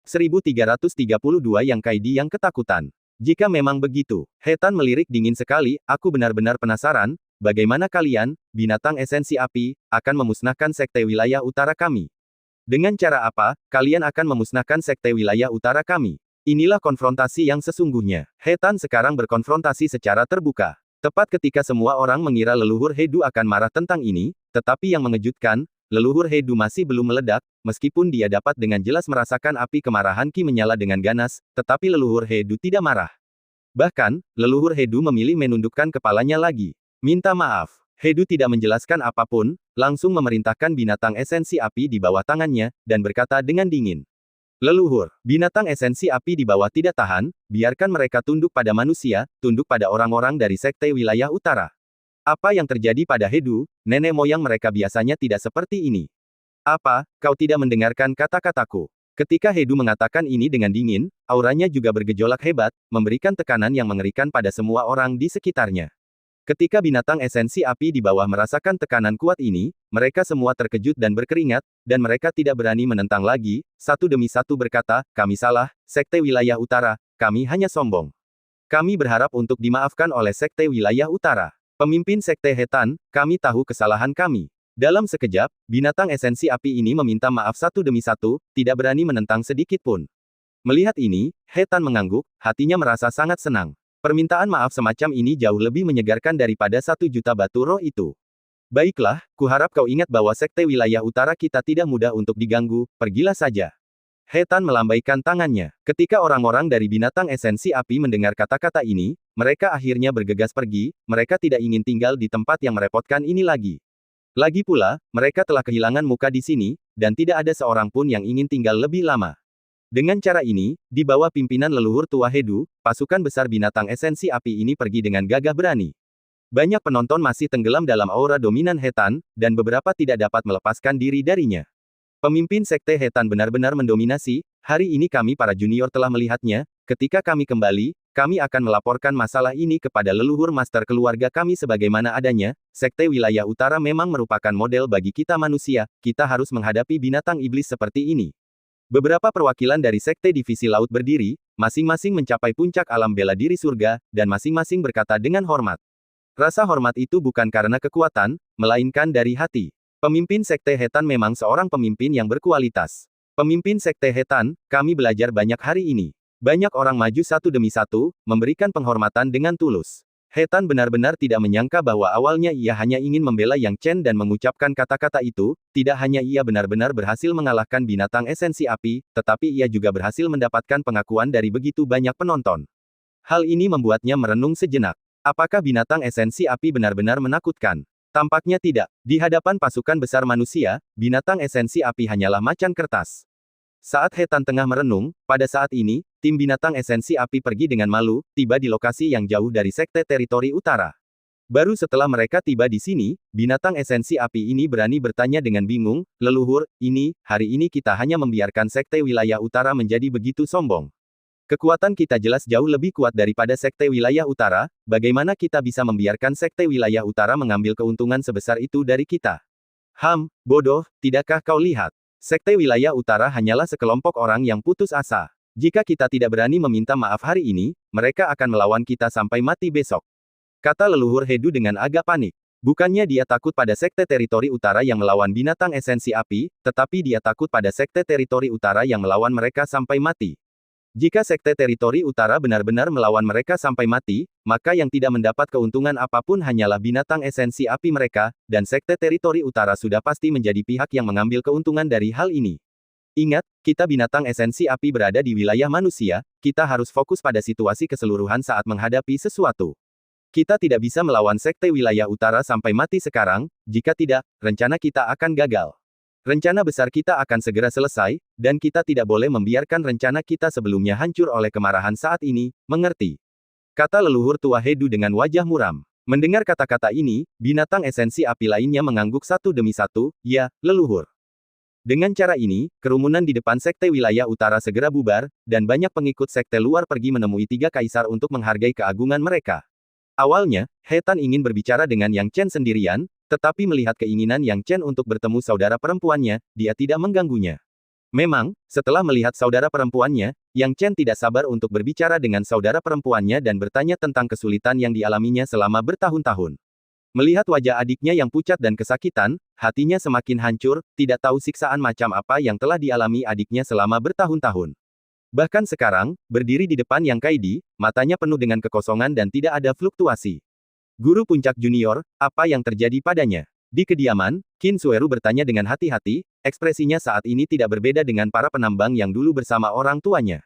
1332 Yang Kaidi yang ketakutan. Jika memang begitu, He Tan melirik dingin sekali, aku benar-benar penasaran, bagaimana kalian, binatang esensi api, akan memusnahkan sekte wilayah utara kami. Dengan cara apa, kalian akan memusnahkan sekte wilayah utara kami? Inilah konfrontasi yang sesungguhnya. He Tan sekarang berkonfrontasi secara terbuka. Tepat ketika semua orang mengira leluhur Hedu akan marah tentang ini, tetapi yang mengejutkan, leluhur Hedu masih belum meledak, meskipun dia dapat dengan jelas merasakan api kemarahan Qi menyala dengan ganas, tetapi leluhur Hedu tidak marah. Bahkan, leluhur Hedu memilih menundukkan kepalanya lagi. Minta maaf. Hedu tidak menjelaskan apapun, langsung memerintahkan binatang esensi api di bawah tangannya, dan berkata dengan dingin. Leluhur, binatang esensi api di bawah tidak tahan, biarkan mereka tunduk pada manusia, tunduk pada orang-orang dari sekte wilayah utara. Apa yang terjadi pada Hedu, nenek moyang mereka biasanya tidak seperti ini. Apa, kau tidak mendengarkan kata-kataku? Ketika Hedu mengatakan ini dengan dingin, auranya juga bergejolak hebat, memberikan tekanan yang mengerikan pada semua orang di sekitarnya. Ketika binatang esensi api di bawah merasakan tekanan kuat ini, mereka semua terkejut dan berkeringat, dan mereka tidak berani menentang lagi, satu demi satu berkata, kami salah, sekte wilayah utara, kami hanya sombong. Kami berharap untuk dimaafkan oleh sekte wilayah utara. Pemimpin sekte He Tan, kami tahu kesalahan kami. Dalam sekejap, binatang esensi api ini meminta maaf satu demi satu, tidak berani menentang sedikit pun. Melihat ini, He Tan mengangguk, hatinya merasa sangat senang. Permintaan maaf semacam ini jauh lebih menyegarkan daripada 1 juta batu roh itu. Baiklah, kuharap kau ingat bahwa sekte wilayah utara kita tidak mudah untuk diganggu, pergilah saja. He Tan melambaikan tangannya. Ketika orang-orang dari binatang esensi api mendengar kata-kata ini, mereka akhirnya bergegas pergi, mereka tidak ingin tinggal di tempat yang merepotkan ini lagi. Lagi pula, mereka telah kehilangan muka di sini, dan tidak ada seorang pun yang ingin tinggal lebih lama. Dengan cara ini, di bawah pimpinan leluhur tua Hedu, pasukan besar binatang esensi api ini pergi dengan gagah berani. Banyak penonton masih tenggelam dalam aura dominan He Tan, dan beberapa tidak dapat melepaskan diri darinya. Pemimpin sekte He Tan benar-benar mendominasi, hari ini kami para junior telah melihatnya, ketika kami kembali, kami akan melaporkan masalah ini kepada leluhur master keluarga kami sebagaimana adanya, sekte wilayah utara memang merupakan model bagi kita manusia, kita harus menghadapi binatang iblis seperti ini. Beberapa perwakilan dari sekte divisi laut berdiri, masing-masing mencapai puncak alam bela diri surga, dan masing-masing berkata dengan hormat. Rasa hormat itu bukan karena kekuatan, melainkan dari hati. Pemimpin sekte He Tan memang seorang pemimpin yang berkualitas. Pemimpin sekte He Tan, kami belajar banyak hari ini. Banyak orang maju satu demi satu, memberikan penghormatan dengan tulus. He Tan benar-benar tidak menyangka bahwa awalnya ia hanya ingin membela Yang Chen dan mengucapkan kata-kata itu, tidak hanya ia benar-benar berhasil mengalahkan binatang esensi api, tetapi ia juga berhasil mendapatkan pengakuan dari begitu banyak penonton. Hal ini membuatnya merenung sejenak. Apakah binatang esensi api benar-benar menakutkan? Tampaknya tidak. Di hadapan pasukan besar manusia, binatang esensi api hanyalah macan kertas. Saat He Tan tengah merenung, pada saat ini, tim binatang esensi api pergi dengan malu, tiba di lokasi yang jauh dari sekte teritori utara. Baru setelah mereka tiba di sini, binatang esensi api ini berani bertanya dengan bingung, leluhur, hari ini kita hanya membiarkan sekte wilayah utara menjadi begitu sombong. Kekuatan kita jelas jauh lebih kuat daripada sekte wilayah utara, bagaimana kita bisa membiarkan sekte wilayah utara mengambil keuntungan sebesar itu dari kita? Bodoh, tidakkah kau lihat? Sekte wilayah utara hanyalah sekelompok orang yang putus asa. Jika kita tidak berani meminta maaf hari ini, mereka akan melawan kita sampai mati besok. Kata leluhur Hedu dengan agak panik. Bukannya dia takut pada sekte teritori utara yang melawan binatang esensi api, tetapi dia takut pada sekte teritori utara yang melawan mereka sampai mati. Jika sekte teritori utara benar-benar melawan mereka sampai mati, maka yang tidak mendapat keuntungan apapun hanyalah binatang esensi api mereka, dan sekte teritori utara sudah pasti menjadi pihak yang mengambil keuntungan dari hal ini. Ingat, kita binatang esensi api berada di wilayah manusia, kita harus fokus pada situasi keseluruhan saat menghadapi sesuatu. Kita tidak bisa melawan sekte wilayah utara sampai mati sekarang, jika tidak, rencana kita akan gagal. Rencana besar kita akan segera selesai, dan kita tidak boleh membiarkan rencana kita sebelumnya hancur oleh kemarahan saat ini, mengerti? Kata leluhur tua Hedu dengan wajah muram. Mendengar kata-kata ini, binatang esensi api lainnya mengangguk satu demi satu, ya, leluhur. Dengan cara ini, kerumunan di depan sekte wilayah utara segera bubar, dan banyak pengikut sekte luar pergi menemui 3 kaisar untuk menghargai keagungan mereka. Awalnya, He Tan ingin berbicara dengan Yang Chen sendirian, tetapi melihat keinginan Yang Chen untuk bertemu saudara perempuannya, dia tidak mengganggunya. Memang, setelah melihat saudara perempuannya, Yang Chen tidak sabar untuk berbicara dengan saudara perempuannya dan bertanya tentang kesulitan yang dialaminya selama bertahun-tahun. Melihat wajah adiknya yang pucat dan kesakitan, hatinya semakin hancur, tidak tahu siksaan macam apa yang telah dialami adiknya selama bertahun-tahun. Bahkan sekarang, berdiri di depan Yang Kaidi, matanya penuh dengan kekosongan dan tidak ada fluktuasi. Guru puncak junior, apa yang terjadi padanya? Di kediaman, Qin Sueru bertanya dengan hati-hati, ekspresinya saat ini tidak berbeda dengan para penambang yang dulu bersama orang tuanya.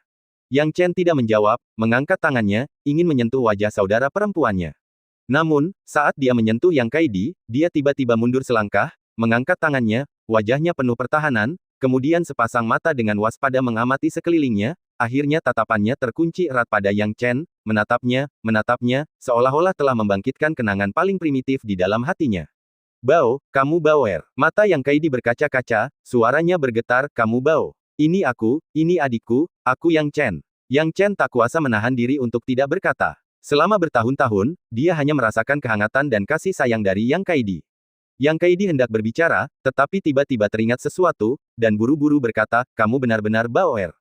Yang Chen tidak menjawab, mengangkat tangannya, ingin menyentuh wajah saudara perempuannya. Namun, saat dia menyentuh Yang Kaidi, dia tiba-tiba mundur selangkah, mengangkat tangannya, wajahnya penuh pertahanan, kemudian sepasang mata dengan waspada mengamati sekelilingnya, akhirnya tatapannya terkunci erat pada Yang Chen, menatapnya, seolah-olah telah membangkitkan kenangan paling primitif di dalam hatinya. Bao, kamu Baoer. Mata Yang Kaidi berkaca-kaca, suaranya bergetar, kamu Bao. Ini adikku, aku Yang Chen. Yang Chen tak kuasa menahan diri untuk tidak berkata. Selama bertahun-tahun, dia hanya merasakan kehangatan dan kasih sayang dari Yang Kaidi. Yang Kaidi hendak berbicara, tetapi tiba-tiba teringat sesuatu, dan buru-buru berkata, kamu benar-benar Baoer.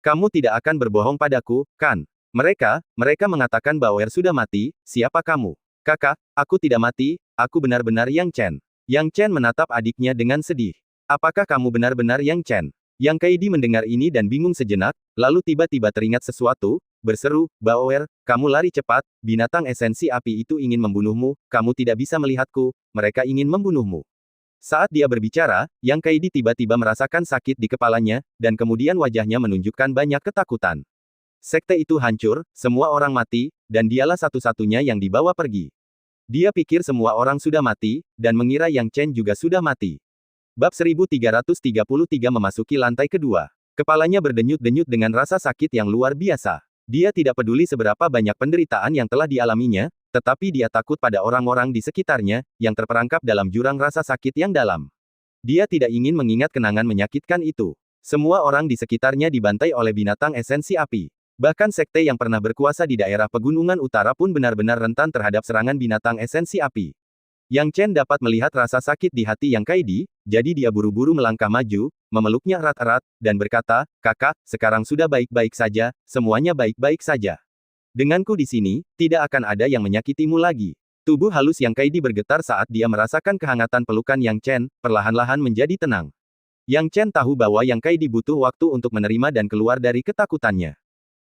Kamu tidak akan berbohong padaku, kan? Mereka mengatakan Baoer sudah mati, siapa kamu? Kakak, aku tidak mati, aku benar-benar Yang Chen. Yang Chen menatap adiknya dengan sedih. Apakah kamu benar-benar Yang Chen? Yang Kaidi mendengar ini dan bingung sejenak, lalu tiba-tiba teringat sesuatu, berseru, Baoer, kamu lari cepat, binatang esensi api itu ingin membunuhmu, kamu tidak bisa melihatku, mereka ingin membunuhmu. Saat dia berbicara, Yang Kaidi tiba-tiba merasakan sakit di kepalanya, dan kemudian wajahnya menunjukkan banyak ketakutan. Sekte itu hancur, semua orang mati, dan dialah satu-satunya yang dibawa pergi. Dia pikir semua orang sudah mati, dan mengira Yang Chen juga sudah mati. Bab 1333 memasuki lantai kedua. Kepalanya berdenyut-denyut dengan rasa sakit yang luar biasa. Dia tidak peduli seberapa banyak penderitaan yang telah dialaminya, tetapi dia takut pada orang-orang di sekitarnya, yang terperangkap dalam jurang rasa sakit yang dalam. Dia tidak ingin mengingat kenangan menyakitkan itu. Semua orang di sekitarnya dibantai oleh binatang esensi api. Bahkan sekte yang pernah berkuasa di daerah pegunungan utara pun benar-benar rentan terhadap serangan binatang esensi api. Yang Chen dapat melihat rasa sakit di hati Yang Kaidi, jadi dia buru-buru melangkah maju, memeluknya erat-erat, dan berkata, kakak, sekarang sudah baik-baik saja, semuanya baik-baik saja. Denganku di sini, tidak akan ada yang menyakitimu lagi. Tubuh halus Yang Kaidi bergetar saat dia merasakan kehangatan pelukan Yang Chen, perlahan-lahan menjadi tenang. Yang Chen tahu bahwa Yang Kaidi butuh waktu untuk menerima dan keluar dari ketakutannya.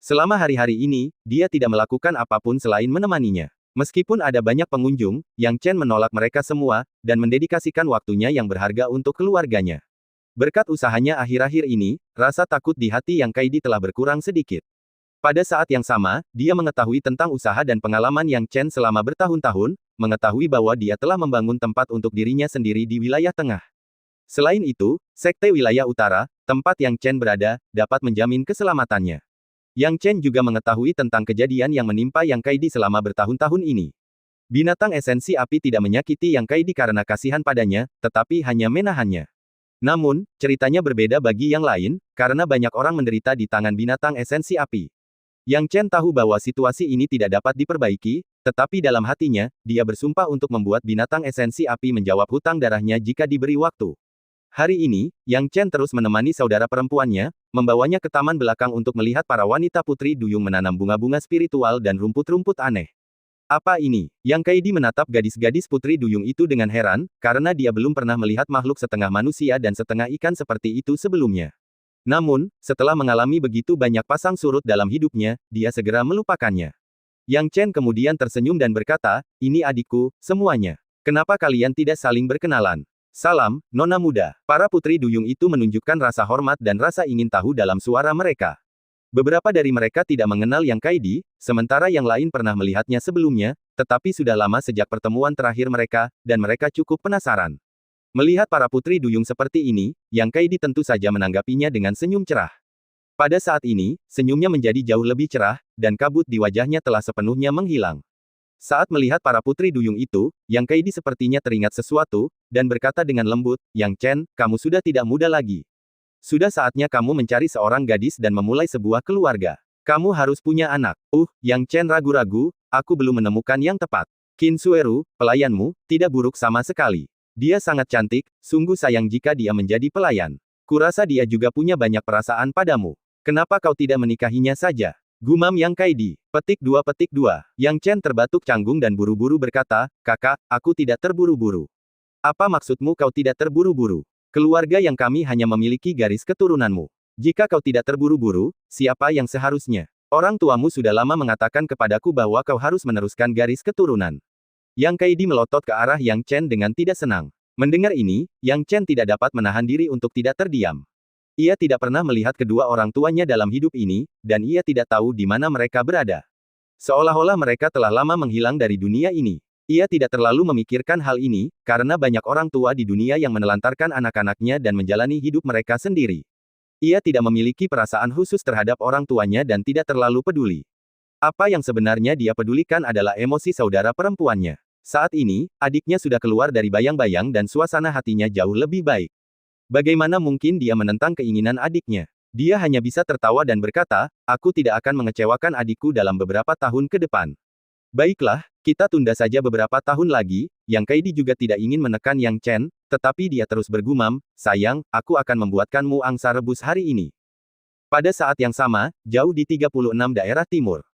Selama hari-hari ini, dia tidak melakukan apapun selain menemaninya. Meskipun ada banyak pengunjung, Yang Chen menolak mereka semua, dan mendedikasikan waktunya yang berharga untuk keluarganya. Berkat usahanya akhir-akhir ini, rasa takut di hati Yang Kaidi telah berkurang sedikit. Pada saat yang sama, dia mengetahui tentang usaha dan pengalaman Yang Chen selama bertahun-tahun, mengetahui bahwa dia telah membangun tempat untuk dirinya sendiri di wilayah tengah. Selain itu, sekte wilayah utara, tempat Yang Chen berada, dapat menjamin keselamatannya. Yang Chen juga mengetahui tentang kejadian yang menimpa Yang Kaidi selama bertahun-tahun ini. Binatang esensi api tidak menyakiti Yang Kaidi karena kasihan padanya, tetapi hanya menahannya. Namun, ceritanya berbeda bagi yang lain, karena banyak orang menderita di tangan binatang esensi api. Yang Chen tahu bahwa situasi ini tidak dapat diperbaiki, tetapi dalam hatinya, dia bersumpah untuk membuat binatang esensi api menjawab hutang darahnya jika diberi waktu. Hari ini, Yang Chen terus menemani saudara perempuannya, membawanya ke taman belakang untuk melihat para wanita putri duyung menanam bunga-bunga spiritual dan rumput-rumput aneh. Apa ini? Yang Kaidi menatap gadis-gadis putri duyung itu dengan heran, karena dia belum pernah melihat makhluk setengah manusia dan setengah ikan seperti itu sebelumnya. Namun, setelah mengalami begitu banyak pasang surut dalam hidupnya, dia segera melupakannya. Yang Chen kemudian tersenyum dan berkata, ini adikku, semuanya. Kenapa kalian tidak saling berkenalan? Salam, Nona muda. Para putri duyung itu menunjukkan rasa hormat dan rasa ingin tahu dalam suara mereka. Beberapa dari mereka tidak mengenal Yang Kaidi, sementara yang lain pernah melihatnya sebelumnya, tetapi sudah lama sejak pertemuan terakhir mereka, dan mereka cukup penasaran. Melihat para putri duyung seperti ini, Yang Kaidi tentu saja menanggapinya dengan senyum cerah. Pada saat ini, senyumnya menjadi jauh lebih cerah, dan kabut di wajahnya telah sepenuhnya menghilang. Saat melihat para putri duyung itu, Yang Kaidi sepertinya teringat sesuatu, dan berkata dengan lembut, Yang Chen, kamu sudah tidak muda lagi. Sudah saatnya kamu mencari seorang gadis dan memulai sebuah keluarga. Kamu harus punya anak. Yang Chen ragu-ragu, aku belum menemukan yang tepat. Qin Sueru, pelayanmu, tidak buruk sama sekali. Dia sangat cantik, sungguh sayang jika dia menjadi pelayan. Kurasa dia juga punya banyak perasaan padamu. Kenapa kau tidak menikahinya saja? Gumam Yang Kaidi. Petik 2. Yang Chen terbatuk canggung dan buru-buru berkata, kakak, aku tidak terburu-buru. Apa maksudmu kau tidak terburu-buru? Keluarga yang kami hanya memiliki garis keturunanmu. Jika kau tidak terburu-buru, siapa yang seharusnya? Orang tuamu sudah lama mengatakan kepadaku bahwa kau harus meneruskan garis keturunan. Yang Kaidi melotot ke arah Yang Chen dengan tidak senang. Mendengar ini, Yang Chen tidak dapat menahan diri untuk tidak terdiam. Ia tidak pernah melihat kedua orang tuanya dalam hidup ini, dan ia tidak tahu di mana mereka berada. Seolah-olah mereka telah lama menghilang dari dunia ini. Ia tidak terlalu memikirkan hal ini, karena banyak orang tua di dunia yang menelantarkan anak-anaknya dan menjalani hidup mereka sendiri. Ia tidak memiliki perasaan khusus terhadap orang tuanya dan tidak terlalu peduli. Apa yang sebenarnya dia pedulikan adalah emosi saudara perempuannya. Saat ini, adiknya sudah keluar dari bayang-bayang dan suasana hatinya jauh lebih baik. Bagaimana mungkin dia menentang keinginan adiknya? Dia hanya bisa tertawa dan berkata, aku tidak akan mengecewakan adikku dalam beberapa tahun ke depan. Baiklah, kita tunda saja beberapa tahun lagi. Yang Kaidi juga tidak ingin menekan Yang Chen, tetapi dia terus bergumam, sayang, aku akan membuatkanmu angsa rebus hari ini. Pada saat yang sama, jauh di 36 daerah timur.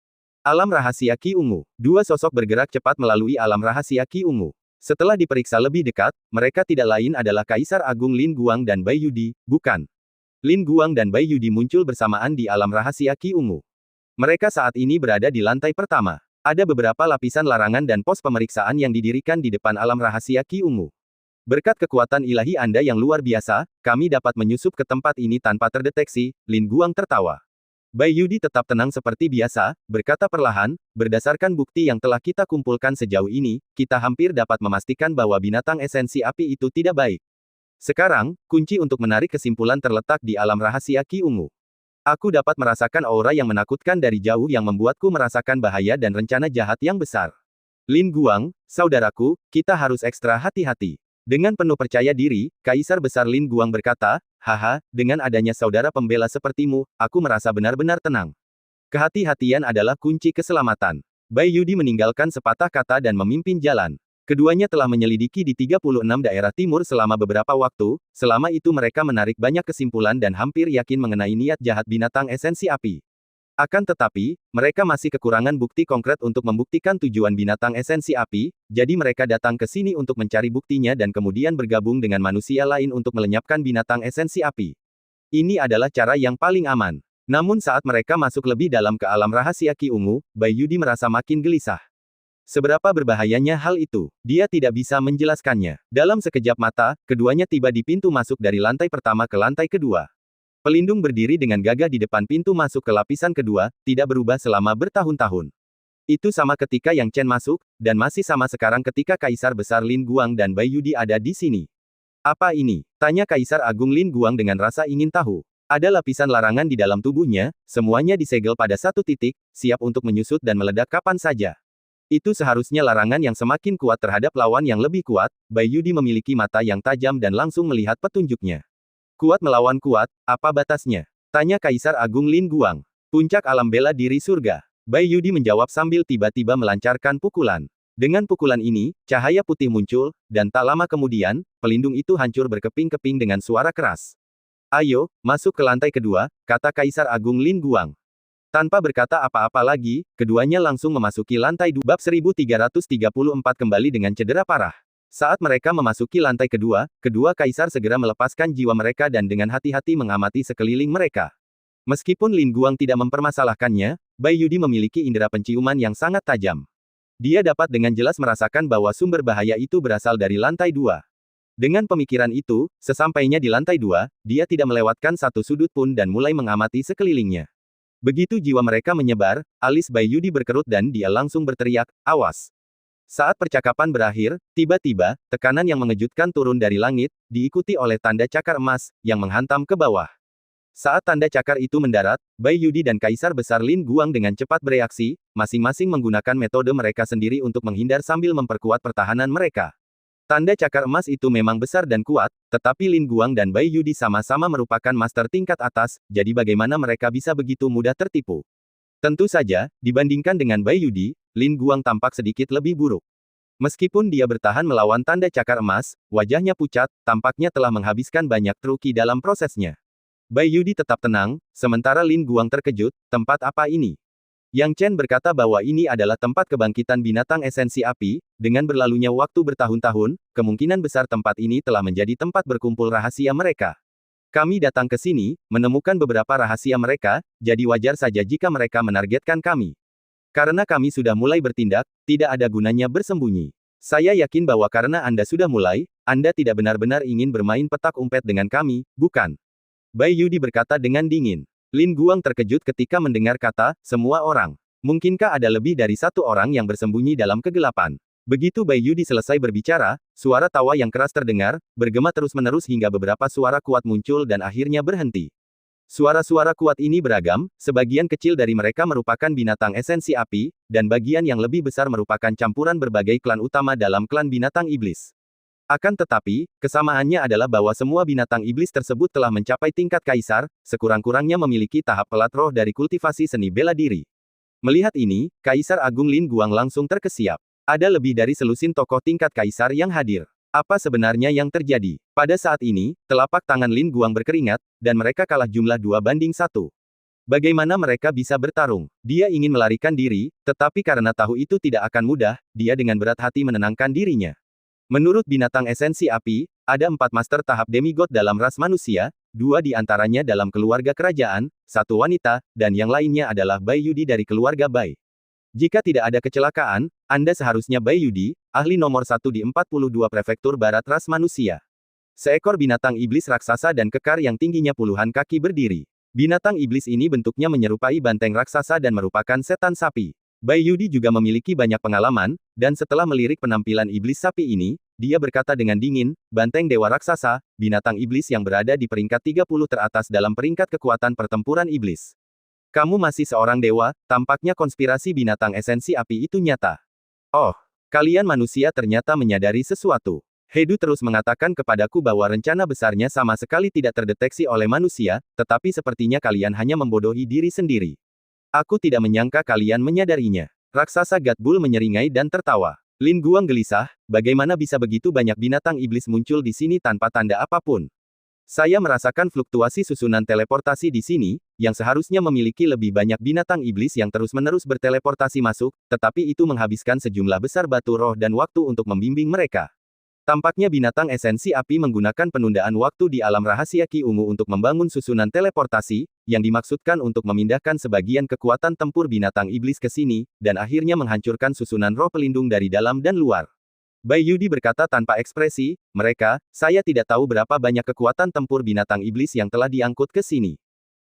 Alam rahasia Qi Ungu. Dua sosok bergerak cepat melalui alam rahasia Qi Ungu. Setelah diperiksa lebih dekat, mereka tidak lain adalah Kaisar Agung Lin Guang dan Bai Yudi, bukan. Lin Guang dan Bai Yudi muncul bersamaan di alam rahasia Qi Ungu. Mereka saat ini berada di lantai pertama. Ada beberapa lapisan larangan dan pos pemeriksaan yang didirikan di depan alam rahasia Qi Ungu. Berkat kekuatan ilahi Anda yang luar biasa, kami dapat menyusup ke tempat ini tanpa terdeteksi, Lin Guang tertawa. Bai Yudi tetap tenang seperti biasa, berkata perlahan, berdasarkan bukti yang telah kita kumpulkan sejauh ini, kita hampir dapat memastikan bahwa binatang esensi api itu tidak baik. Sekarang, kunci untuk menarik kesimpulan terletak di alam rahasia Qi Ungu. Aku dapat merasakan aura yang menakutkan dari jauh yang membuatku merasakan bahaya dan rencana jahat yang besar. Lin Guang, saudaraku, kita harus ekstra hati-hati. Dengan penuh percaya diri, Kaisar Besar Lin Guang berkata, haha, dengan adanya saudara pembela sepertimu, aku merasa benar-benar tenang. Kehati-hatian adalah kunci keselamatan. Bai Yudi meninggalkan sepatah kata dan memimpin jalan. Keduanya telah menyelidiki di 36 daerah timur selama beberapa waktu, selama itu mereka menarik banyak kesimpulan dan hampir yakin mengenai niat jahat binatang esensi api. Akan tetapi, mereka masih kekurangan bukti konkret untuk membuktikan tujuan binatang esensi api, jadi mereka datang ke sini untuk mencari buktinya dan kemudian bergabung dengan manusia lain untuk melenyapkan binatang esensi api. Ini adalah cara yang paling aman. Namun saat mereka masuk lebih dalam ke alam rahasia Qi Ungu, Bai Yudi merasa makin gelisah. Seberapa berbahayanya hal itu? Dia tidak bisa menjelaskannya. Dalam sekejap mata, keduanya tiba di pintu masuk dari lantai pertama ke lantai kedua. Pelindung berdiri dengan gagah di depan pintu masuk ke lapisan kedua, tidak berubah selama bertahun-tahun. Itu sama ketika Yang Chen masuk, dan masih sama sekarang ketika Kaisar Besar Lin Guang dan Bai Yudi ada di sini. Apa ini? Tanya Kaisar Agung Lin Guang dengan rasa ingin tahu. Ada lapisan larangan di dalam tubuhnya, semuanya disegel pada satu titik, siap untuk menyusut dan meledak kapan saja. Itu seharusnya larangan yang semakin kuat terhadap lawan yang lebih kuat. Bai Yudi memiliki mata yang tajam dan langsung melihat petunjuknya. Kuat melawan kuat, apa batasnya? Tanya Kaisar Agung Lin Guang. Puncak alam bela diri surga. Bai Yudi menjawab sambil tiba-tiba melancarkan pukulan. Dengan pukulan ini, cahaya putih muncul, dan tak lama kemudian, pelindung itu hancur berkeping-keping dengan suara keras. Ayo, masuk ke lantai kedua, kata Kaisar Agung Lin Guang. Tanpa berkata apa-apa lagi, keduanya langsung memasuki lantai 2. Bab 1334 kembali dengan cedera parah. Saat mereka memasuki lantai kedua, kedua kaisar segera melepaskan jiwa mereka dan dengan hati-hati mengamati sekeliling mereka. Meskipun Lin Guang tidak mempermasalahkannya, Bai Yudi memiliki indera penciuman yang sangat tajam. Dia dapat dengan jelas merasakan bahwa sumber bahaya itu berasal dari lantai 2. Dengan pemikiran itu, sesampainya di lantai 2, dia tidak melewatkan satu sudut pun dan mulai mengamati sekelilingnya. Begitu jiwa mereka menyebar, alis Bai Yudi berkerut dan dia langsung berteriak, awas. Saat percakapan berakhir, tiba-tiba, tekanan yang mengejutkan turun dari langit, diikuti oleh tanda cakar emas, yang menghantam ke bawah. Saat tanda cakar itu mendarat, Bai Yudi dan Kaisar Besar Lin Guang dengan cepat bereaksi, masing-masing menggunakan metode mereka sendiri untuk menghindar sambil memperkuat pertahanan mereka. Tanda cakar emas itu memang besar dan kuat, tetapi Lin Guang dan Bai Yudi sama-sama merupakan master tingkat atas, jadi bagaimana mereka bisa begitu mudah tertipu? Tentu saja, dibandingkan dengan Bai Yudi, Lin Guang tampak sedikit lebih buruk. Meskipun dia bertahan melawan tanda cakar emas, wajahnya pucat, tampaknya telah menghabiskan banyak truki dalam prosesnya. Bai Yudi tetap tenang, sementara Lin Guang terkejut, tempat apa ini? Yang Chen berkata bahwa ini adalah tempat kebangkitan binatang esensi api, dengan berlalunya waktu bertahun-tahun, kemungkinan besar tempat ini telah menjadi tempat berkumpul rahasia mereka. Kami datang ke sini, menemukan beberapa rahasia mereka, jadi wajar saja jika mereka menargetkan kami. Karena kami sudah mulai bertindak, tidak ada gunanya bersembunyi. Saya yakin bahwa karena Anda sudah mulai, Anda tidak benar-benar ingin bermain petak umpet dengan kami, bukan? Bai Yudi berkata dengan dingin. Lin Guang terkejut ketika mendengar kata, semua orang. Mungkinkah ada lebih dari satu orang yang bersembunyi dalam kegelapan? Begitu Bai Yudi selesai berbicara, suara tawa yang keras terdengar, bergema terus-menerus hingga beberapa suara kuat muncul dan akhirnya berhenti. Suara-suara kuat ini beragam, sebagian kecil dari mereka merupakan binatang esensi api, dan bagian yang lebih besar merupakan campuran berbagai klan utama dalam klan binatang iblis. Akan tetapi, kesamaannya adalah bahwa semua binatang iblis tersebut telah mencapai tingkat kaisar, sekurang-kurangnya memiliki tahap pelat roh dari kultivasi seni bela diri. Melihat ini, Kaisar Agung Lin Guang langsung terkesiap. Ada lebih dari selusin tokoh tingkat kaisar yang hadir. Apa sebenarnya yang terjadi? Pada saat ini, telapak tangan Lin Guang berkeringat, dan mereka kalah jumlah 2-1. Bagaimana mereka bisa bertarung? Dia ingin melarikan diri, tetapi karena tahu itu tidak akan mudah, dia dengan berat hati menenangkan dirinya. Menurut binatang esensi api, ada 4 master tahap demigod dalam ras manusia, 2 di antaranya dalam keluarga kerajaan, 1 wanita, dan yang lainnya adalah Bai Yudi dari keluarga Bai. Jika tidak ada kecelakaan, Anda seharusnya Bai Yudi, ahli nomor 1 di 42 prefektur barat ras manusia. Seekor binatang iblis raksasa dan kekar yang tingginya puluhan kaki berdiri. Binatang iblis ini bentuknya menyerupai banteng raksasa dan merupakan setan sapi. Bai Yudi juga memiliki banyak pengalaman, dan setelah melirik penampilan iblis sapi ini, dia berkata dengan dingin, banteng dewa raksasa, binatang iblis yang berada di peringkat 30 teratas dalam peringkat kekuatan pertempuran iblis. Kamu masih seorang dewa, tampaknya konspirasi binatang esensi api itu nyata. Oh, kalian manusia ternyata menyadari sesuatu. Hedu terus mengatakan kepadaku bahwa rencana besarnya sama sekali tidak terdeteksi oleh manusia, tetapi sepertinya kalian hanya membodohi diri sendiri. Aku tidak menyangka kalian menyadarinya. Raksasa Gadbul menyeringai dan tertawa. Lin Guang gelisah, bagaimana bisa begitu banyak binatang iblis muncul di sini tanpa tanda apapun. Saya merasakan fluktuasi susunan teleportasi di sini, yang seharusnya memiliki lebih banyak binatang iblis yang terus-menerus berteleportasi masuk, tetapi itu menghabiskan sejumlah besar batu roh dan waktu untuk membimbing mereka. Tampaknya binatang esensi api menggunakan penundaan waktu di alam rahasia Ki Ungu untuk membangun susunan teleportasi, yang dimaksudkan untuk memindahkan sebagian kekuatan tempur binatang iblis ke sini, dan akhirnya menghancurkan susunan roh pelindung dari dalam dan luar. Bai Yudi berkata tanpa ekspresi, saya tidak tahu berapa banyak kekuatan tempur binatang iblis yang telah diangkut ke sini.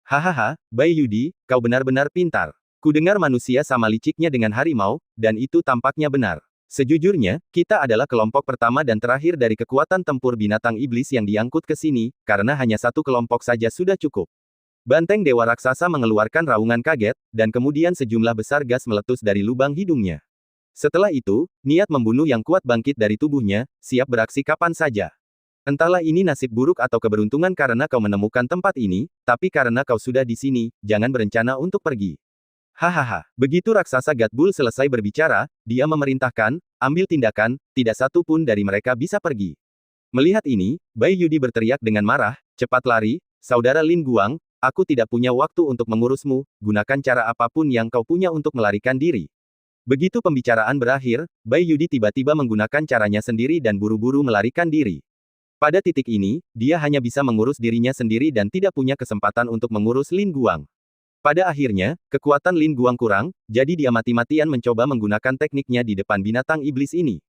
Hahaha, Bai Yudi, kau benar-benar pintar. Kudengar manusia sama liciknya dengan harimau, dan itu tampaknya benar. Sejujurnya, kita adalah kelompok pertama dan terakhir dari kekuatan tempur binatang iblis yang diangkut ke sini, karena hanya satu kelompok saja sudah cukup. Banteng dewa raksasa mengeluarkan raungan kaget, dan kemudian sejumlah besar gas meletus dari lubang hidungnya. Setelah itu, niat membunuh yang kuat bangkit dari tubuhnya, siap beraksi kapan saja. Entahlah ini nasib buruk atau keberuntungan karena kau menemukan tempat ini, tapi karena kau sudah di sini, jangan berencana untuk pergi. Hahaha. Begitu raksasa Gadbul selesai berbicara, dia memerintahkan, ambil tindakan, tidak satu pun dari mereka bisa pergi. Melihat ini, Bai Yudi berteriak dengan marah, cepat lari, saudara Lin Guang, aku tidak punya waktu untuk mengurusmu, gunakan cara apapun yang kau punya untuk melarikan diri. Begitu pembicaraan berakhir, Bai Yudi tiba-tiba menggunakan caranya sendiri dan buru-buru melarikan diri. Pada titik ini, dia hanya bisa mengurus dirinya sendiri dan tidak punya kesempatan untuk mengurus Lin Guang. Pada akhirnya, kekuatan Lin Guang kurang, jadi dia mati-matian mencoba menggunakan tekniknya di depan binatang iblis ini.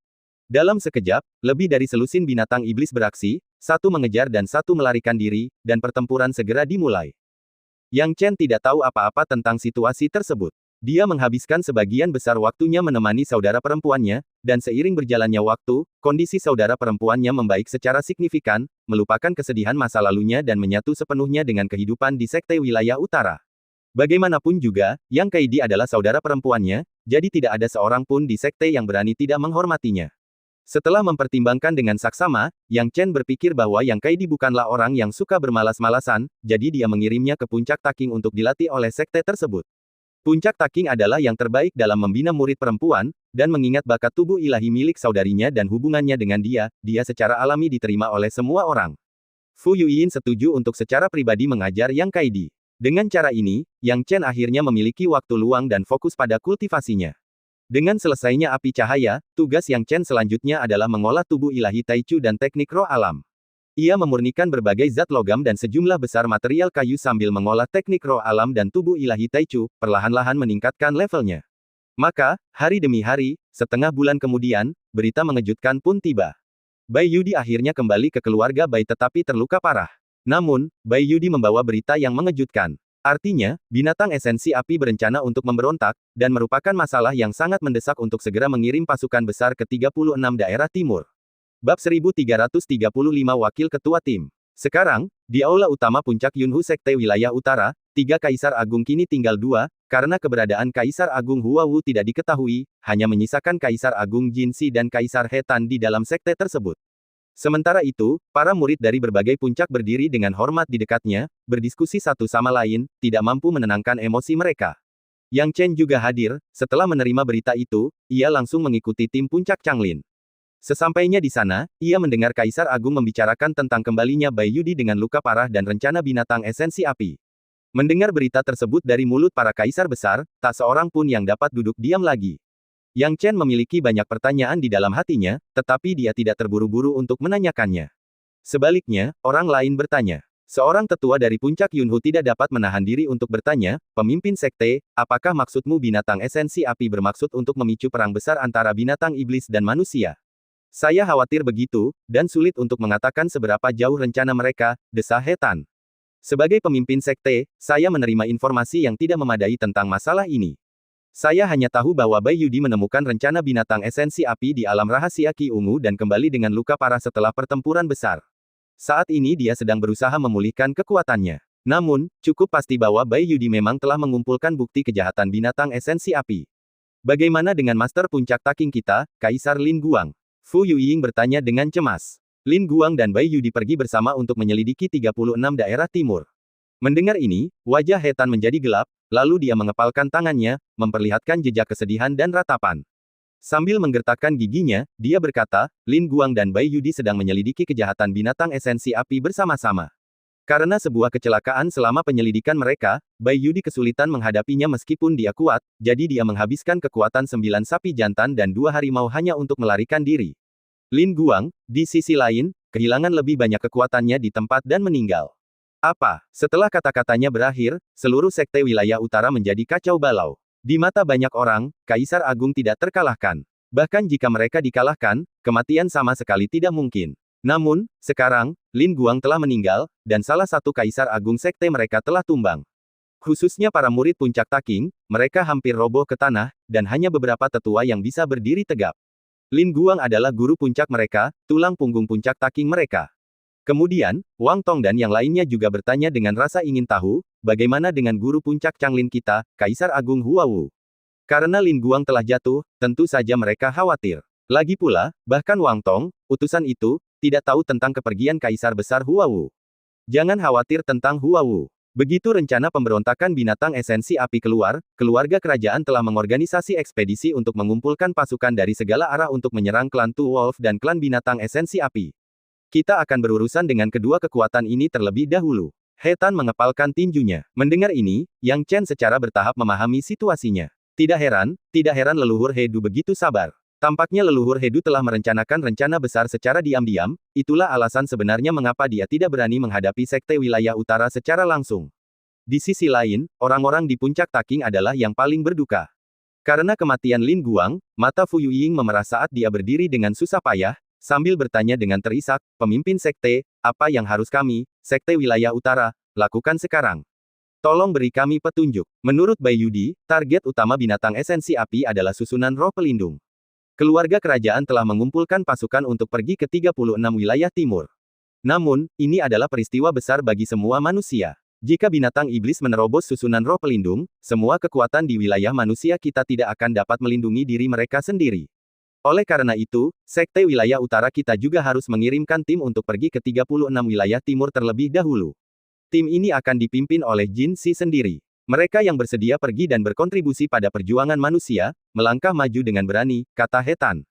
Dalam sekejap, lebih dari selusin binatang iblis beraksi, satu mengejar dan satu melarikan diri, dan pertempuran segera dimulai. Yang Chen tidak tahu apa-apa tentang situasi tersebut. Dia menghabiskan sebagian besar waktunya menemani saudara perempuannya, dan seiring berjalannya waktu, kondisi saudara perempuannya membaik secara signifikan, melupakan kesedihan masa lalunya dan menyatu sepenuhnya dengan kehidupan di Sekte Wilayah Utara. Bagaimanapun juga, Yang Kaidi adalah saudara perempuannya, jadi tidak ada seorang pun di Sekte yang berani tidak menghormatinya. Setelah mempertimbangkan dengan saksama, Yang Chen berpikir bahwa Yang Kaidi bukanlah orang yang suka bermalas-malasan, jadi dia mengirimnya ke puncak Taking untuk dilatih oleh Sekte tersebut. Puncak Taking adalah yang terbaik dalam membina murid perempuan, dan mengingat bakat tubuh ilahi milik saudarinya dan hubungannya dengan dia, dia secara alami diterima oleh semua orang. Fu Yuyin setuju untuk secara pribadi mengajar Yang Kaidi. Dengan cara ini, Yang Chen akhirnya memiliki waktu luang dan fokus pada kultivasinya. Dengan selesainya api cahaya, tugas Yang Chen selanjutnya adalah mengolah tubuh ilahi Taichu dan teknik roh alam. Ia memurnikan berbagai zat logam dan sejumlah besar material kayu sambil mengolah teknik roh alam dan tubuh ilahi Taichu, perlahan-lahan meningkatkan levelnya. Maka, hari demi hari, setengah bulan kemudian, berita mengejutkan pun tiba. Bai Yudi akhirnya kembali ke keluarga Bai tetapi terluka parah. Namun, Bai Yudi membawa berita yang mengejutkan. Artinya, binatang esensi api berencana untuk memberontak, dan merupakan masalah yang sangat mendesak untuk segera mengirim pasukan besar ke 36 daerah timur. Bab 1335 Wakil Ketua Tim. Sekarang, di aula utama puncak Yunhu Sekte Wilayah Utara, 3 Kaisar Agung kini tinggal 2, karena keberadaan Kaisar Agung Huawu tidak diketahui, hanya menyisakan Kaisar Agung Jinsi dan Kaisar Hetan di dalam sekte tersebut. Sementara itu, para murid dari berbagai puncak berdiri dengan hormat di dekatnya, berdiskusi satu sama lain, tidak mampu menenangkan emosi mereka. Yang Chen juga hadir, setelah menerima berita itu, ia langsung mengikuti tim puncak Changlin. Sesampainya di sana, ia mendengar Kaisar Agung membicarakan tentang kembalinya Bai Yudi dengan luka parah dan rencana binatang esensi api. Mendengar berita tersebut dari mulut para kaisar besar, tak seorang pun yang dapat duduk diam lagi. Yang Chen memiliki banyak pertanyaan di dalam hatinya, tetapi dia tidak terburu-buru untuk menanyakannya. Sebaliknya, orang lain bertanya. Seorang tetua dari puncak Yunhu tidak dapat menahan diri untuk bertanya, "Pemimpin sekte, apakah maksudmu binatang esensi api bermaksud untuk memicu perang besar antara binatang iblis dan manusia?" "Saya khawatir begitu, dan sulit untuk mengatakan seberapa jauh rencana mereka," desah Hetan. "Sebagai pemimpin sekte, saya menerima informasi yang tidak memadai tentang masalah ini. Saya hanya tahu bahwa Bai Yudi menemukan rencana binatang esensi api di alam rahasia Ki Ungu dan kembali dengan luka parah setelah pertempuran besar. Saat ini dia sedang berusaha memulihkan kekuatannya. Namun, cukup pasti bahwa Bai Yudi memang telah mengumpulkan bukti kejahatan binatang esensi api. Bagaimana dengan Master Puncak Taking kita, Kaisar Lin Guang?" Fu Yuying bertanya dengan cemas. Lin Guang dan Bai Yudi pergi bersama untuk menyelidiki 36 daerah timur. Mendengar ini, wajah Hetan menjadi gelap, lalu dia mengepalkan tangannya, memperlihatkan jejak kesedihan dan ratapan. Sambil menggertakkan giginya, dia berkata, "Lin Guang dan Bai Yudi sedang menyelidiki kejahatan binatang esensi api bersama-sama. Karena sebuah kecelakaan selama penyelidikan mereka, Bai Yudi kesulitan menghadapinya meskipun dia kuat, jadi dia menghabiskan kekuatan 9 sapi jantan dan 2 harimau hanya untuk melarikan diri. Lin Guang, di sisi lain, kehilangan lebih banyak kekuatannya di tempat dan meninggal." Apa? Setelah kata-katanya berakhir, seluruh sekte wilayah utara menjadi kacau balau. Di mata banyak orang, Kaisar Agung tidak terkalahkan. Bahkan jika mereka dikalahkan, kematian sama sekali tidak mungkin. Namun, sekarang, Lin Guang telah meninggal, dan salah satu Kaisar Agung sekte mereka telah tumbang. Khususnya para murid puncak Taking, mereka hampir roboh ke tanah, dan hanya beberapa tetua yang bisa berdiri tegap. Lin Guang adalah guru puncak mereka, tulang punggung puncak Taking mereka. Kemudian, Wang Tong dan yang lainnya juga bertanya dengan rasa ingin tahu, bagaimana dengan guru puncak Changlin kita, Kaisar Agung Huawu? Karena Lin Guang telah jatuh, tentu saja mereka khawatir. Lagi pula, bahkan Wang Tong, utusan itu, tidak tahu tentang kepergian Kaisar Besar Huawu. Jangan khawatir tentang Huawu. Begitu rencana pemberontakan binatang esensi api keluar, keluarga kerajaan telah mengorganisasi ekspedisi untuk mengumpulkan pasukan dari segala arah untuk menyerang klan Tu Wolf dan klan binatang esensi api. Kita akan berurusan dengan kedua kekuatan ini terlebih dahulu. Hetan mengepalkan tinjunya. Mendengar ini, Yang Chen secara bertahap memahami situasinya. Tidak heran leluhur Hedu begitu sabar. Tampaknya leluhur Hedu telah merencanakan rencana besar secara diam-diam, itulah alasan sebenarnya mengapa dia tidak berani menghadapi sekte wilayah utara secara langsung. Di sisi lain, orang-orang di puncak Taking adalah yang paling berduka. Karena kematian Lin Guang, mata Fu Yuying memerah saat dia berdiri dengan susah payah, sambil bertanya dengan terisak, "Pemimpin sekte, apa yang harus kami, sekte wilayah utara, lakukan sekarang? Tolong beri kami petunjuk." Menurut Bai Yudi, target utama binatang esensi api adalah susunan roh pelindung. Keluarga kerajaan telah mengumpulkan pasukan untuk pergi ke 36 wilayah timur. Namun, ini adalah peristiwa besar bagi semua manusia. Jika binatang iblis menerobos susunan roh pelindung, semua kekuatan di wilayah manusia kita tidak akan dapat melindungi diri mereka sendiri. Oleh karena itu, sekte wilayah utara kita juga harus mengirimkan tim untuk pergi ke 36 wilayah timur terlebih dahulu. Tim ini akan dipimpin oleh Jin Si sendiri. Mereka yang bersedia pergi dan berkontribusi pada perjuangan manusia, melangkah maju dengan berani, kata Hetan.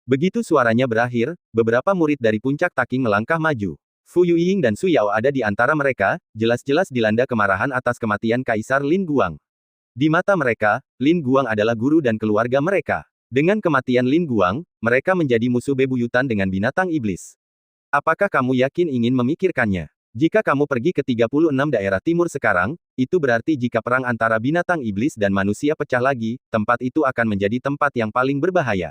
Begitu suaranya berakhir, beberapa murid dari puncak Taking melangkah maju. Fu Yuying dan Su Yao ada di antara mereka, jelas-jelas dilanda kemarahan atas kematian Kaisar Lin Guang. Di mata mereka, Lin Guang adalah guru dan keluarga mereka. Dengan kematian Lin Guang, mereka menjadi musuh bebuyutan dengan binatang iblis. Apakah kamu yakin ingin memikirkannya? Jika kamu pergi ke 36 daerah timur sekarang, itu berarti jika perang antara binatang iblis dan manusia pecah lagi, tempat itu akan menjadi tempat yang paling berbahaya.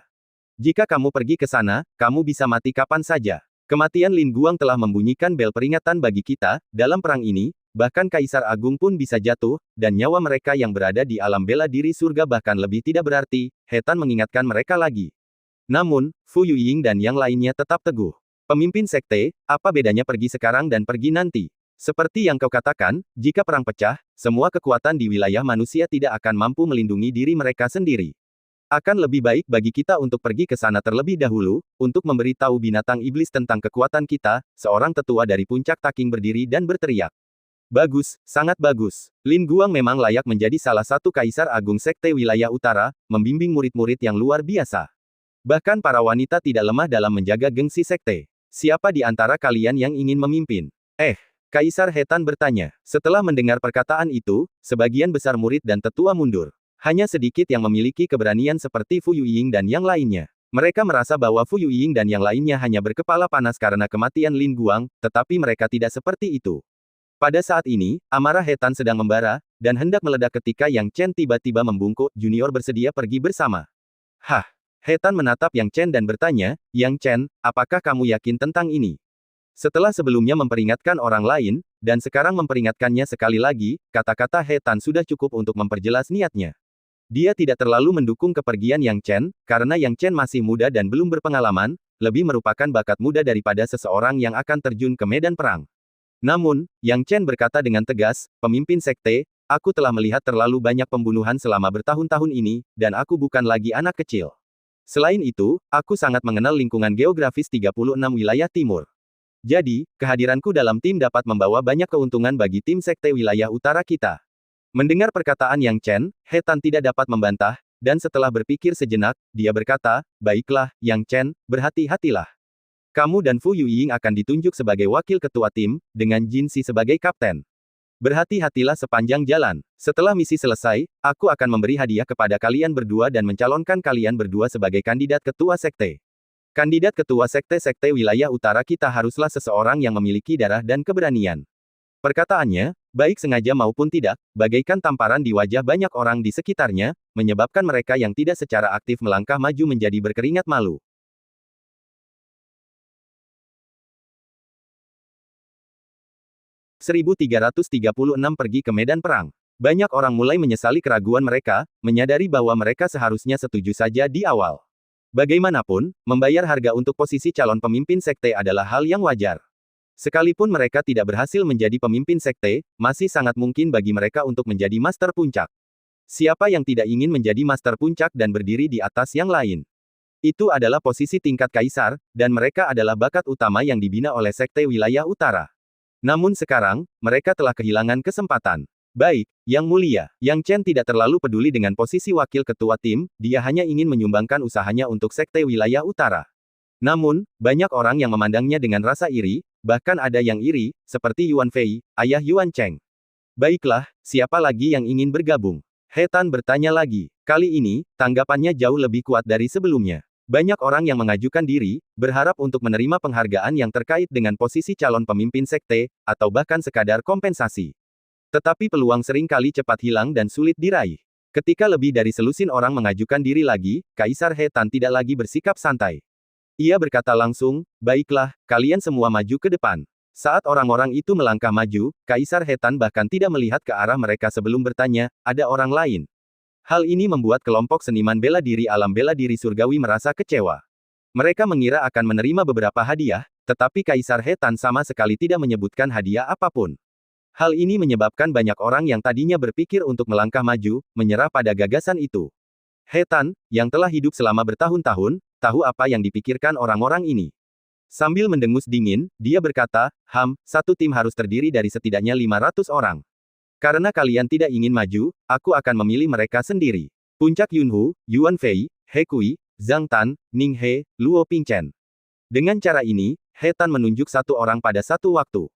Jika kamu pergi ke sana, kamu bisa mati kapan saja. Kematian Lin Guang telah membunyikan bel peringatan bagi kita, dalam perang ini, bahkan Kaisar Agung pun bisa jatuh, dan nyawa mereka yang berada di alam bela diri surga bahkan lebih tidak berarti, Hetan mengingatkan mereka lagi. Namun, Fu Yuying dan yang lainnya tetap teguh. Pemimpin sekte, apa bedanya pergi sekarang dan pergi nanti? Seperti yang kau katakan, jika perang pecah, semua kekuatan di wilayah manusia tidak akan mampu melindungi diri mereka sendiri. Akan lebih baik bagi kita untuk pergi ke sana terlebih dahulu, untuk memberitahu binatang iblis tentang kekuatan kita, seorang tetua dari puncak Taking berdiri dan berteriak. Bagus, sangat bagus. Lin Guang memang layak menjadi salah satu kaisar agung sekte wilayah utara, membimbing murid-murid yang luar biasa. Bahkan para wanita tidak lemah dalam menjaga gengsi sekte. Siapa di antara kalian yang ingin memimpin? Kaisar Hetan bertanya. Setelah mendengar perkataan itu, sebagian besar murid dan tetua mundur. Hanya sedikit yang memiliki keberanian seperti Fu Yuying dan yang lainnya. Mereka merasa bahwa Fu Yuying dan yang lainnya hanya berkepala panas karena kematian Lin Guang, tetapi mereka tidak seperti itu. Pada saat ini, amarah Hetan sedang membara, dan hendak meledak ketika Yang Chen tiba-tiba membungkuk, junior bersedia pergi bersama. Hah? Hetan menatap Yang Chen dan bertanya, Yang Chen, apakah kamu yakin tentang ini? Setelah sebelumnya memperingatkan orang lain, dan sekarang memperingatkannya sekali lagi, kata-kata Hetan sudah cukup untuk memperjelas niatnya. Dia tidak terlalu mendukung kepergian Yang Chen, karena Yang Chen masih muda dan belum berpengalaman, lebih merupakan bakat muda daripada seseorang yang akan terjun ke medan perang. Namun, Yang Chen berkata dengan tegas, pemimpin sekte, aku telah melihat terlalu banyak pembunuhan selama bertahun-tahun ini, dan aku bukan lagi anak kecil. Selain itu, aku sangat mengenal lingkungan geografis 36 wilayah timur. Jadi, kehadiranku dalam tim dapat membawa banyak keuntungan bagi tim sekte wilayah utara kita. Mendengar perkataan Yang Chen, Hetan tidak dapat membantah, dan setelah berpikir sejenak, dia berkata, baiklah, Yang Chen, berhati-hatilah. Kamu dan Fu Yuying akan ditunjuk sebagai wakil ketua tim, dengan Jin Si sebagai kapten. Berhati-hatilah sepanjang jalan. Setelah misi selesai, aku akan memberi hadiah kepada kalian berdua dan mencalonkan kalian berdua sebagai kandidat ketua sekte. Kandidat ketua sekte-sekte wilayah utara kita haruslah seseorang yang memiliki darah dan keberanian. Perkataannya, baik sengaja maupun tidak, bagaikan tamparan di wajah banyak orang di sekitarnya, menyebabkan mereka yang tidak secara aktif melangkah maju menjadi berkeringat malu. 1336 pergi ke medan perang. Banyak orang mulai menyesali keraguan mereka, menyadari bahwa mereka seharusnya setuju saja di awal. Bagaimanapun, membayar harga untuk posisi calon pemimpin sekte adalah hal yang wajar. Sekalipun mereka tidak berhasil menjadi pemimpin sekte, masih sangat mungkin bagi mereka untuk menjadi master puncak. Siapa yang tidak ingin menjadi master puncak dan berdiri di atas yang lain? Itu adalah posisi tingkat kaisar, dan mereka adalah bakat utama yang dibina oleh sekte wilayah utara. Namun sekarang, mereka telah kehilangan kesempatan. Baik, Yang Mulia, Yang Chen tidak terlalu peduli dengan posisi wakil ketua tim, dia hanya ingin menyumbangkan usahanya untuk sekte wilayah utara. Namun, banyak orang yang memandangnya dengan rasa iri, bahkan ada yang iri, seperti Yuan Fei, ayah Yuan Cheng. Baiklah, siapa lagi yang ingin bergabung? Hetan bertanya lagi. Kali ini, tanggapannya jauh lebih kuat dari sebelumnya. Banyak orang yang mengajukan diri, berharap untuk menerima penghargaan yang terkait dengan posisi calon pemimpin sekte, atau bahkan sekadar kompensasi. Tetapi peluang sering kali cepat hilang dan sulit diraih. Ketika lebih dari selusin orang mengajukan diri lagi, Kaisar Hetan tidak lagi bersikap santai. Ia berkata langsung, baiklah, kalian semua maju ke depan. Saat orang-orang itu melangkah maju, Kaisar Hetan bahkan tidak melihat ke arah mereka sebelum bertanya, ada orang lain. Hal ini membuat kelompok seniman bela diri alam bela diri surgawi merasa kecewa. Mereka mengira akan menerima beberapa hadiah, tetapi Kaisar Hetan sama sekali tidak menyebutkan hadiah apapun. Hal ini menyebabkan banyak orang yang tadinya berpikir untuk melangkah maju, menyerah pada gagasan itu. Hetan, yang telah hidup selama bertahun-tahun, tahu apa yang dipikirkan orang-orang ini. Sambil mendengus dingin, dia berkata, satu tim harus terdiri dari setidaknya 500 orang. Karena kalian tidak ingin maju, aku akan memilih mereka sendiri. Puncak Yunhu, Yuan Fei, He Kui, Zhang Tan, Ning He, Luo Pingchen. Dengan cara ini, He Tan menunjuk satu orang pada satu waktu.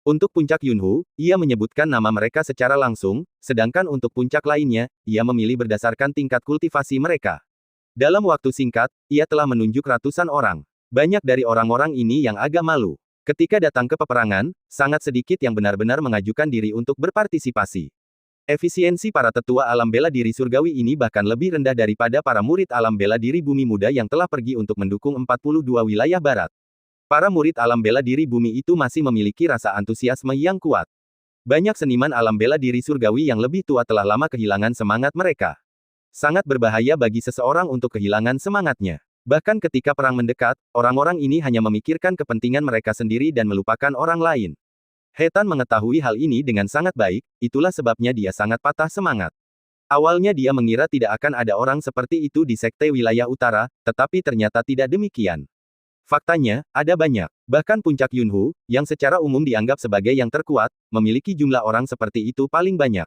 Untuk puncak Yunhu, ia menyebutkan nama mereka secara langsung, sedangkan untuk puncak lainnya, ia memilih berdasarkan tingkat kultivasi mereka. Dalam waktu singkat, ia telah menunjuk ratusan orang. Banyak dari orang-orang ini yang agak malu. Ketika datang ke peperangan, sangat sedikit yang benar-benar mengajukan diri untuk berpartisipasi. Efisiensi para tetua alam bela diri surgawi ini bahkan lebih rendah daripada para murid alam bela diri bumi muda yang telah pergi untuk mendukung 42 wilayah barat. Para murid alam bela diri bumi itu masih memiliki rasa antusiasme yang kuat. Banyak seniman alam bela diri surgawi yang lebih tua telah lama kehilangan semangat mereka. Sangat berbahaya bagi seseorang untuk kehilangan semangatnya. Bahkan ketika perang mendekat, orang-orang ini hanya memikirkan kepentingan mereka sendiri dan melupakan orang lain. He Tan mengetahui hal ini dengan sangat baik, itulah sebabnya dia sangat patah semangat. Awalnya dia mengira tidak akan ada orang seperti itu di Sekte Wilayah Utara, tetapi ternyata tidak demikian. Faktanya, ada banyak. Bahkan puncak Yunhu, yang secara umum dianggap sebagai yang terkuat, memiliki jumlah orang seperti itu paling banyak.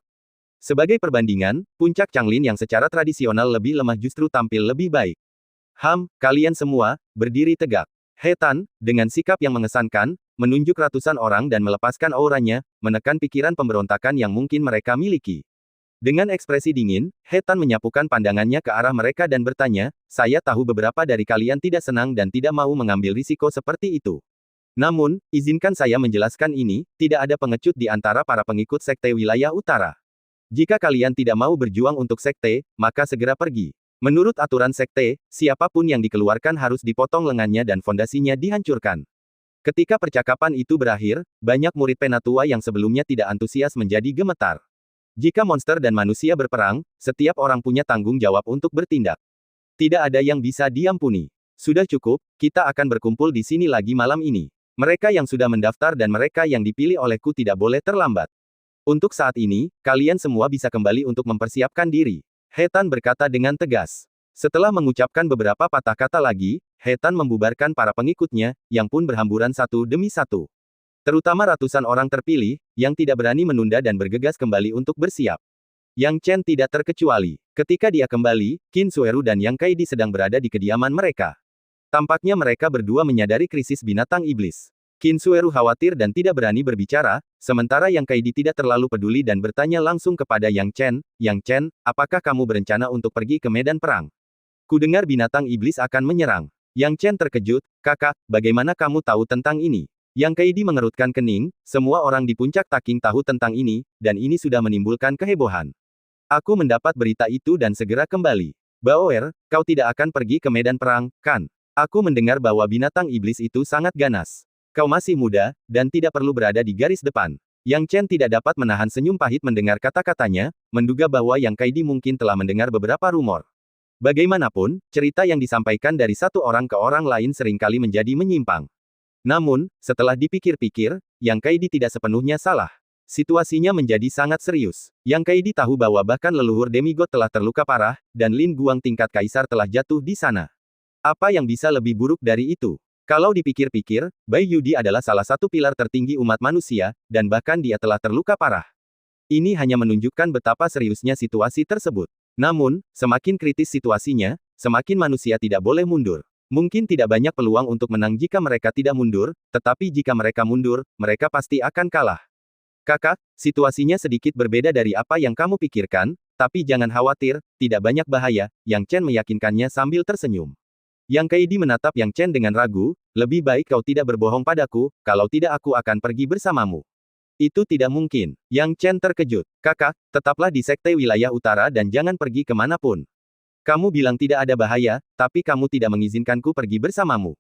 Sebagai perbandingan, puncak Changlin yang secara tradisional lebih lemah justru tampil lebih baik. Kalian semua, berdiri tegak. He Tan, dengan sikap yang mengesankan, menunjuk ratusan orang dan melepaskan auranya, menekan pikiran pemberontakan yang mungkin mereka miliki. Dengan ekspresi dingin, He Tan menyapukan pandangannya ke arah mereka dan bertanya, saya tahu beberapa dari kalian tidak senang dan tidak mau mengambil risiko seperti itu. Namun, izinkan saya menjelaskan ini, tidak ada pengecut di antara para pengikut Sekte Wilayah Utara. Jika kalian tidak mau berjuang untuk Sekte, maka segera pergi. Menurut aturan Sekte, siapapun yang dikeluarkan harus dipotong lengannya dan fondasinya dihancurkan. Ketika percakapan itu berakhir, banyak murid penatua yang sebelumnya tidak antusias menjadi gemetar. Jika monster dan manusia berperang, setiap orang punya tanggung jawab untuk bertindak. Tidak ada yang bisa diampuni. Sudah cukup, kita akan berkumpul di sini lagi malam ini. Mereka yang sudah mendaftar dan mereka yang dipilih olehku tidak boleh terlambat. Untuk saat ini, kalian semua bisa kembali untuk mempersiapkan diri. He Tan berkata dengan tegas. Setelah mengucapkan beberapa patah kata lagi, He Tan membubarkan para pengikutnya, yang pun berhamburan satu demi satu. Terutama ratusan orang terpilih, yang tidak berani menunda dan bergegas kembali untuk bersiap. Yang Chen tidak terkecuali. Ketika dia kembali, Qin Sueru dan Yang Kaidi sedang berada di kediaman mereka. Tampaknya mereka berdua menyadari krisis binatang iblis. Qin Sueru khawatir dan tidak berani berbicara, sementara Yang Kaidi tidak terlalu peduli dan bertanya langsung kepada Yang Chen, apakah kamu berencana untuk pergi ke medan perang? Kudengar binatang iblis akan menyerang. Yang Chen terkejut, kakak, bagaimana kamu tahu tentang ini? Yang Kaidi mengerutkan kening, semua orang di puncak Taking tahu tentang ini, dan ini sudah menimbulkan kehebohan. Aku mendapat berita itu dan segera kembali. Baoer, kau tidak akan pergi ke medan perang, kan? Aku mendengar bahwa binatang iblis itu sangat ganas. Kau masih muda, dan tidak perlu berada di garis depan. Yang Chen tidak dapat menahan senyum pahit mendengar kata-katanya, menduga bahwa Yang Kaidi mungkin telah mendengar beberapa rumor. Bagaimanapun, cerita yang disampaikan dari satu orang ke orang lain seringkali menjadi menyimpang. Namun, setelah dipikir-pikir, Yang Kaidi tidak sepenuhnya salah. Situasinya menjadi sangat serius. Yang Kaidi tahu bahwa bahkan leluhur demigod telah terluka parah, dan Lin Guang tingkat kaisar telah jatuh di sana. Apa yang bisa lebih buruk dari itu? Kalau dipikir-pikir, Bai Yudi adalah salah satu pilar tertinggi umat manusia, dan bahkan dia telah terluka parah. Ini hanya menunjukkan betapa seriusnya situasi tersebut. Namun, semakin kritis situasinya, semakin manusia tidak boleh mundur. Mungkin tidak banyak peluang untuk menang jika mereka tidak mundur, tetapi jika mereka mundur, mereka pasti akan kalah. Kakak, situasinya sedikit berbeda dari apa yang kamu pikirkan, tapi jangan khawatir, tidak banyak bahaya, Yang Chen meyakinkannya sambil tersenyum. Yang Kaidi menatap Yang Chen dengan ragu, lebih baik kau tidak berbohong padaku, kalau tidak aku akan pergi bersamamu. Itu tidak mungkin. Yang Chen terkejut. Kakak, tetaplah di Sekte Wilayah Utara dan jangan pergi kemanapun. Kamu bilang tidak ada bahaya, tapi kamu tidak mengizinkanku pergi bersamamu.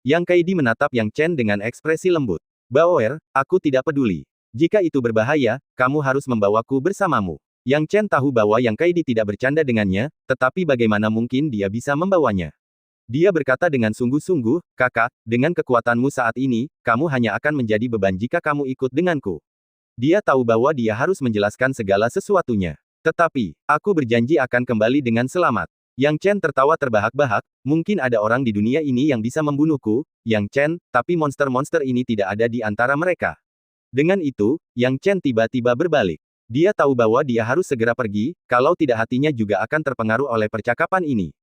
Yang Kaidi menatap Yang Chen dengan ekspresi lembut. Baoer, aku tidak peduli. Jika itu berbahaya, kamu harus membawaku bersamamu. Yang Chen tahu bahwa Yang Kaidi tidak bercanda dengannya, tetapi bagaimana mungkin dia bisa membawanya. Dia berkata dengan sungguh-sungguh, kakak, dengan kekuatanmu saat ini, kamu hanya akan menjadi beban jika kamu ikut denganku. Dia tahu bahwa dia harus menjelaskan segala sesuatunya. Tetapi, aku berjanji akan kembali dengan selamat. Yang Chen tertawa terbahak-bahak, mungkin ada orang di dunia ini yang bisa membunuhku, Yang Chen, tapi monster-monster ini tidak ada di antara mereka. Dengan itu, Yang Chen tiba-tiba berbalik. Dia tahu bahwa dia harus segera pergi, kalau tidak hatinya juga akan terpengaruh oleh percakapan ini.